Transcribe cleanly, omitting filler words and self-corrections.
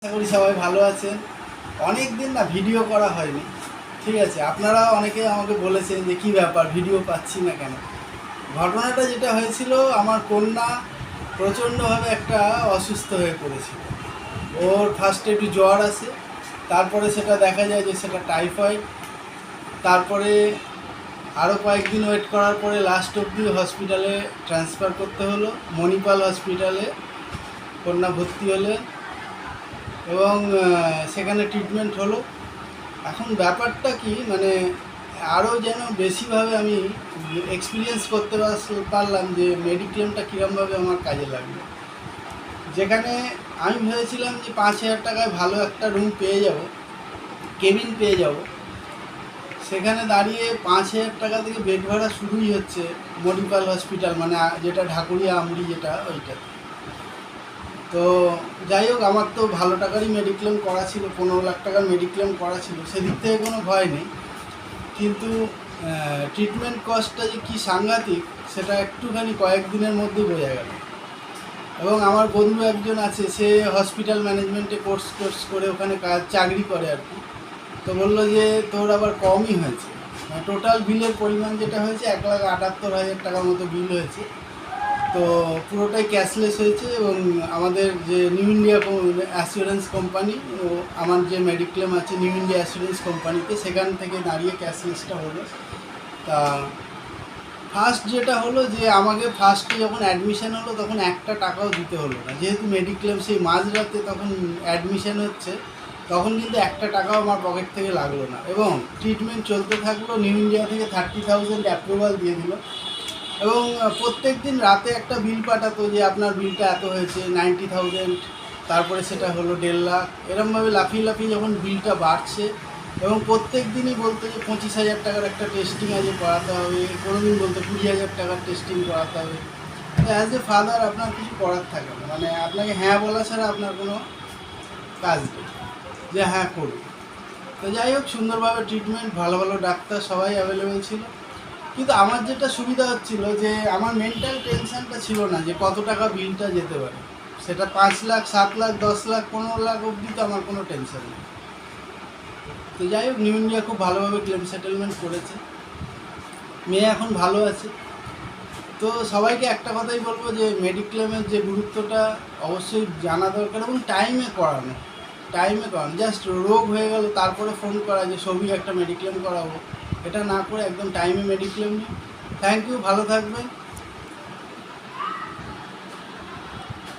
আশা করি সবাই ভালো আছেন। অনেক দিন না ভিডিও করা হয়নি, ঠিক আছে। আপনারা অনেকে আমাকে বলেছেন যে কী ব্যাপার ভিডিও পাচ্ছি না কেন। ঘটনাটা যেটা হয়েছিল, আমার কন্যা প্রচণ্ডভাবে একটা অসুস্থ হয়ে পড়েছিল। ওর ফার্স্টে একটু জ্বর আসে, তারপরে সেটা দেখা যায় যে সেটা টাইফয়েড। তারপরে আরও কয়েকদিন ওয়েট করার পরে লাস্ট অবধি হসপিটালে ট্রান্সফার করতে হলো। মণিপাল হসপিটালে কন্যা ভর্তি হলে এবং সেখানে ট্রিটমেন্ট হলো। এখন ব্যাপারটা কি, মানে আরও যেন বেশিভাবে আমি এক্সপিরিয়েন্স করতে পারলাম যে মেডিক্লেমটা কীরমভাবে আমার কাজে লাগবে। যেখানে আমি ভেবেছিলাম যে 5,000 টাকায় ভালো একটা রুম পেয়ে যাব, কেবিন পেয়ে যাব, সেখানে দাঁড়িয়ে 5,000 টাকা থেকে বেড ভাড়া শুরুই হচ্ছে মণিপাল হসপিটাল, মানে যেটা ঢাকুরিয়া আমরি, যেটা ওইটা। তো যাই হোক, আমার তো ভালো টাকারই মেডিক্লেম করা ছিল, 15 লাখ টাকার মেডিক্লেম করা ছিল, সেদিক থেকে কোনো ভয় নেই। কিন্তু ট্রিটমেন্ট কস্টটা যে কী সাংঘাতিক, সেটা একটুখানি কয়েকদিনের মধ্যেই বোঝা গেল। এবং আমার বন্ধু একজন আছে, সে হসপিটাল ম্যানেজমেন্টে কোর্স করে ওখানে চাকরি করে আর কি। তো বললো যে তোর আবার কমই হয়েছে, মানে টোটাল বিলের পরিমাণ যেটা হয়েছে 1,78,000 টাকার মতো বিল হয়েছে। তো পুরোটাই ক্যাশলেস হয়েছে। এবং আমাদের যে নিউ ইন্ডিয়া অ্যাসিওরেন্স কোম্পানি, আমার যে মেডিক্লেম আছে নিউ ইন্ডিয়া অ্যাসিওরেন্স কোম্পানিতে, সেখান থেকে দাঁড়িয়ে ক্যাশলেসটা হলো। তা ফার্স্ট যেটা হলো যে আমাকে ফার্স্টে যখন অ্যাডমিশান হলো তখন একটা টাকাও দিতে হলো না, যেহেতু মেডিক্লেম সেই মাঝরাতে তখন অ্যাডমিশান হচ্ছে, তখন কিন্তু একটা টাকাও আমার পকেট থেকে লাগলো না। এবং ট্রিটমেন্ট চলতে থাকলো। নিউ ইন্ডিয়া থেকে 30,000 অ্যাপ্রুভাল দিয়ে দিল। এবং প্রত্যেক দিন রাতে একটা বিল পাঠাতো যে আপনার বিলটা এত হয়েছে, 90,000, তারপরে সেটা হলো 1.5 লাখ। এরমভাবে লাফিয়ে লাফিয়ে যখন বিলটা বাড়ছে, এবং প্রত্যেক দিনই বলতো যে 25,000 টাকার একটা টেস্টিং আজকে করাতে হবে, কোনো দিন বলতো 20,000 টাকার টেস্টিং করাতে হবে। অ্যাজ এ ফাদার আপনার কিছু করার থাকে না, মানে আপনাকে হ্যাঁ বলা ছাড়া আপনার কোনো কাজ নেই যে হ্যাঁ করুন। তো যাই হোক, সুন্দরভাবে ট্রিটমেন্ট, ভালো ভালো ডাক্তার সবাই অ্যাভেলেবেল ছিল। কিন্তু আমার যেটা সুবিধা হচ্ছিল যে আমার মেন্টাল টেনশানটা ছিল না যে কত টাকা বিলটা যেতে পারে। সেটা 5 লাখ, 7 লাখ, 10 লাখ, 15 লাখ অবধি তো আমার কোনো টেনশন নেই। তো যাই হোক, নিউ ইন্ডিয়া খুব ভালোভাবে ক্লেম সেটেলমেন্ট করেছে, মেয়ে এখন ভালো আছে। তো সবাইকে একটা কথাই বলবো যে মেডিক্লেমের যে গুরুত্বটা অবশ্যই জানা দরকার, এবং টাইমে করানো। জাস্ট রোগ হয়ে গেল তারপরে ফোন করা যে সবই একটা মেডিক্লেম করাবো, এটা না করে একদম টাইমে মেডিক্লেম নিই। থ্যাংক ইউ, ভালো থাকবেন।